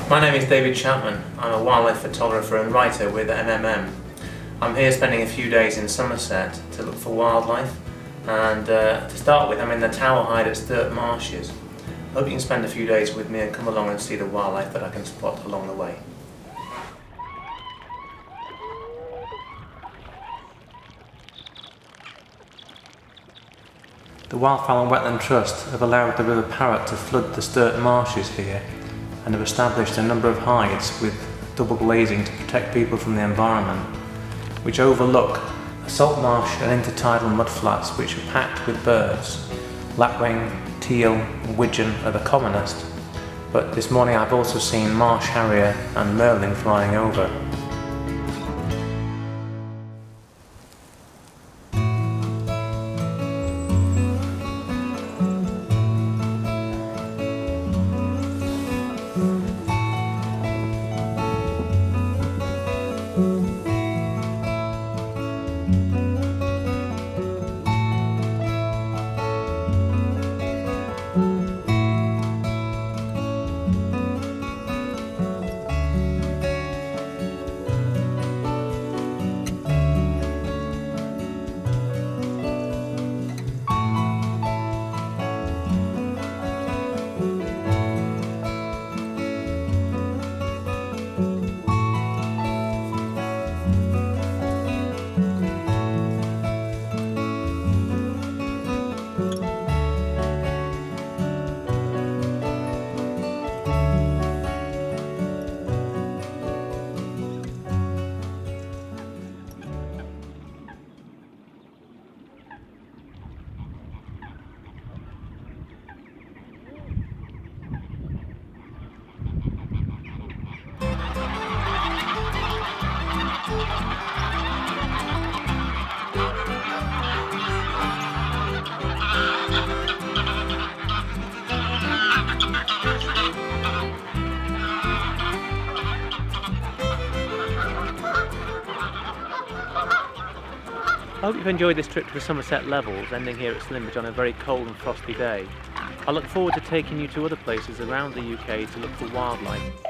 My name is David Chapman. I'm a wildlife photographer and writer with MMM. I'm here spending a few days in Somerset to look for wildlife, and to start with I'm in the Tower Hide at Sturt Marshes. I hope you can spend a few days with me and come along and see the wildlife that I can spot along the way. The Wildfowl and Wetland Trust have allowed the river Parrot to flood the Sturt Marshes here and have established a number of hides with double glazing to protect people from the environment, which overlook a salt marsh and intertidal mudflats which are packed with birds. Lapwing, teal and widgeon are the commonest, but this morning I've also seen marsh harrier and merlin flying over. I hope you've enjoyed this trip to the Somerset Levels, ending here at Slimbridge on a very cold and frosty day. I look forward to taking you to other places around the UK to look for wildlife.